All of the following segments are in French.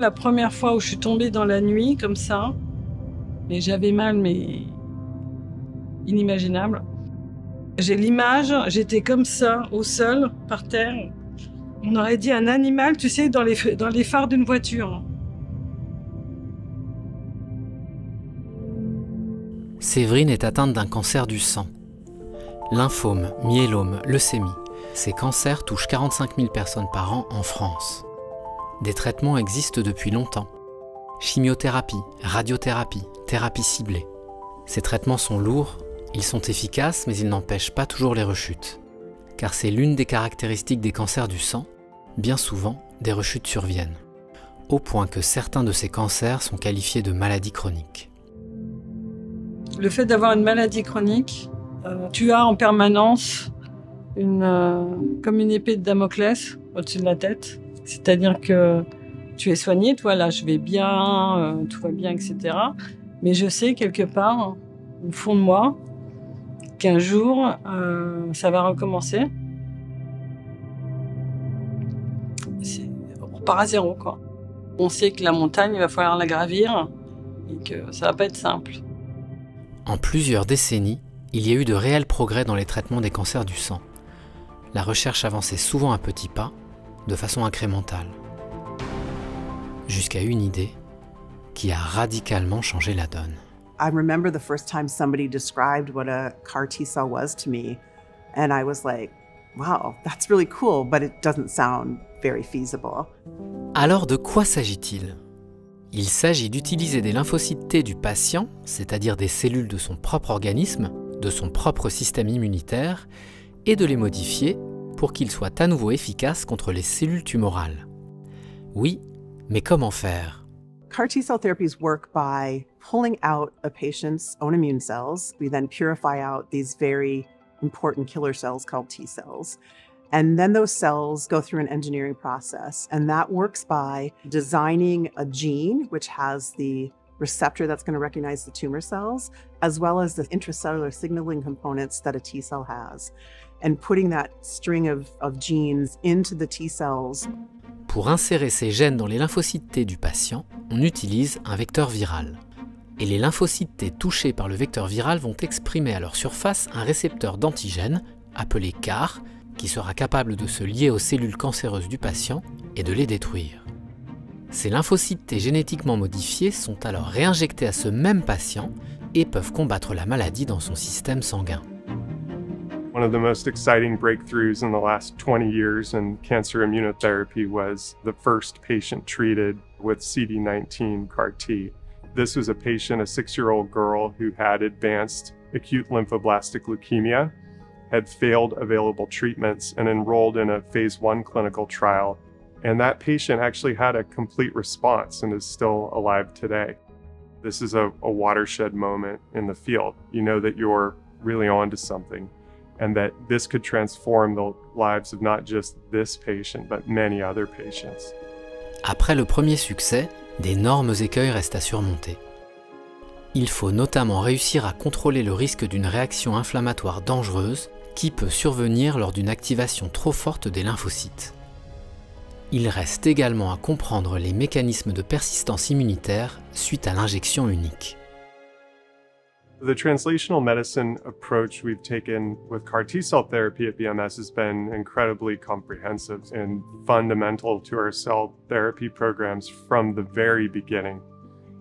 La première fois où je suis tombée dans la nuit, comme ça, mais j'avais mal, mais inimaginable. J'ai l'image, j'étais comme ça, au sol, par terre. On aurait dit un animal, tu sais, dans les phares d'une voiture. Séverine est atteinte d'un cancer du sang. Lymphome, myélome, leucémie, ces cancers touchent 45 000 personnes par an en France. Des traitements existent depuis longtemps. Chimiothérapie, radiothérapie, thérapie ciblée. Ces traitements sont lourds, ils sont efficaces, mais ils n'empêchent pas toujours les rechutes. Car c'est l'une des caractéristiques des cancers du sang, bien souvent, des rechutes surviennent. Au point que certains de ces cancers sont qualifiés de maladies chroniques. Le fait d'avoir une maladie chronique, tu as en permanence comme une épée de Damoclès au-dessus de la tête. C'est-à-dire que tu es soigné, toi là je vais bien, tout va bien, etc. Mais je sais quelque part, au fond de moi, qu'un jour, ça va recommencer. On repart à zéro, quoi. On sait que la montagne, il va falloir la gravir et que ça va pas être simple. En plusieurs décennies, il y a eu de réels progrès dans les traitements des cancers du sang. La recherche avançait souvent à petits pas, de façon incrémentale. Jusqu'à une idée qui a radicalement changé la donne. I remember the first time somebody described what a CAR T-cell was to me, and I was like, wow, that's really cool, but it doesn't sound very feasible. Alors de quoi s'agit-il ? Il s'agit d'utiliser des lymphocytes T du patient, c'est-à-dire des cellules de son propre organisme, de son propre système immunitaire, et de les modifier pour qu'ils soient à nouveau efficaces contre les cellules tumorales. Oui, mais comment faire ? CAR T-cell therapies work by pulling out a patient's own immune cells. We then purify out these very important killer cells called T-cells. And then those cells go through an engineering process. And that works by designing a gene which has the receptor that's going to recognize the tumor cells, as well as the intracellular signaling components that a T-cell has, and putting that string of genes into the T-cells. Pour insérer ces gènes dans les lymphocytes T du patient, on utilise un vecteur viral. Et les lymphocytes T touchés par le vecteur viral vont exprimer à leur surface un récepteur d'antigène, appelé CAR, qui sera capable de se lier aux cellules cancéreuses du patient et de les détruire. Ces lymphocytes T génétiquement modifiés sont alors réinjectés à ce même patient et peuvent combattre la maladie dans son système sanguin. One of the most exciting breakthroughs in the last 20 years in cancer immunotherapy was the first patient treated with CD19 CAR T. This was a patient, a 6-year-old girl who had advanced acute lymphoblastic leukemia, had failed available treatments, and enrolled in a phase 1 clinical trial. And that patient actually had a complete response and is still alive today. This is a watershed moment in the field. You know that you're really onto something, and that this could transform the lives of not just this patient, but many other patients. Après le premier succès, d'énormes écueils restent à surmonter. Il faut notamment réussir à contrôler le risque d'une réaction inflammatoire dangereuse qui peut survenir lors d'une activation trop forte des lymphocytes. Il reste également à comprendre les mécanismes de persistance immunitaire suite à l'injection unique. The translational medicine approach we've taken with CAR T-cell therapy at BMS has been incredibly comprehensive and fundamental to our cell therapy programs from the very beginning.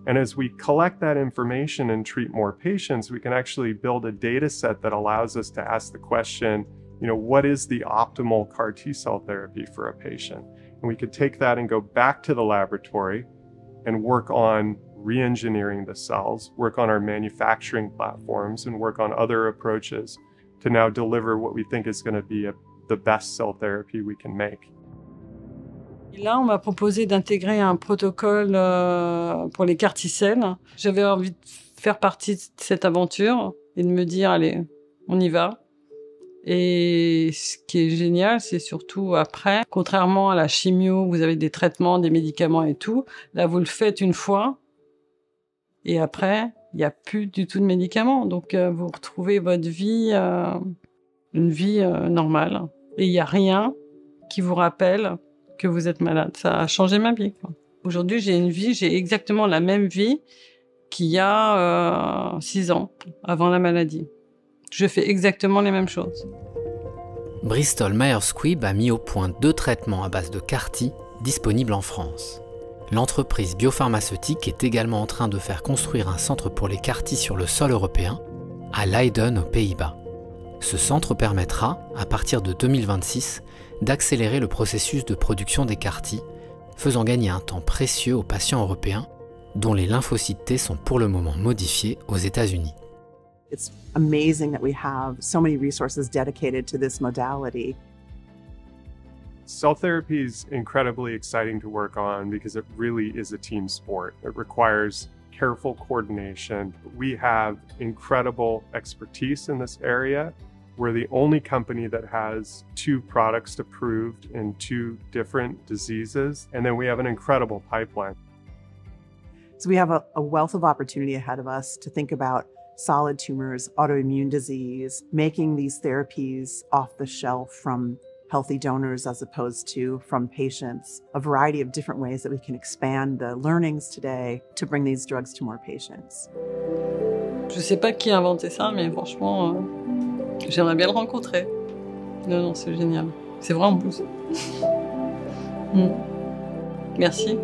And as we collect that information and treat more patients, we can actually build a data set that allows us to ask the question, what is the optimal CAR T-cell therapy for a patient? And we could take that and go back to the laboratory and work on re-engineering the cells, work on our manufacturing platforms, and work on other approaches to now deliver what we think is going to be the best cell therapy we can make. Et là, on m'a proposé d'intégrer un protocole pour les CAR T-cells. J'avais envie de faire partie de cette aventure et de me dire, allez, on y va. Et ce qui est génial, c'est surtout après, contrairement à la chimio, vous avez des traitements, des médicaments et tout. Là, vous le faites une fois. Et après, il n'y a plus du tout de médicaments. Donc, vous retrouvez votre vie, une vie normale. Et il n'y a rien qui vous rappelle que vous êtes malade. Ça a changé ma vie, quoi. Aujourd'hui, j'ai exactement la même vie qu'il y a 6 ans, avant la maladie. Je fais exactement les mêmes choses. Bristol Myers Squibb a mis au point 2 traitements à base de CAR-T disponibles en France. L'entreprise biopharmaceutique est également en train de faire construire un centre pour les CAR-T sur le sol européen, à Leiden aux Pays-Bas. Ce centre permettra, à partir de 2026, d'accélérer le processus de production des CAR-T, faisant gagner un temps précieux aux patients européens, dont les lymphocytes T sont pour le moment modifiés aux États-Unis. It's amazing that we have so many resources dedicated to this modality. Cell therapy is incredibly exciting to work on because it really is a team sport. It requires careful coordination. We have incredible expertise in this area. We're the only company that has 2 products approved in 2 different diseases, and then we have an incredible pipeline. So we have a wealth of opportunity ahead of us to think about solid tumors, autoimmune disease, making these therapies off the shelf from healthy donors as opposed to from patients, a variety of different ways that we can expand the learnings today to bring these drugs to more patients. Je sais pas qui a inventé ça, mais franchement, j'aimerais bien le rencontrer. Non, c'est génial. C'est vraiment beau. Merci.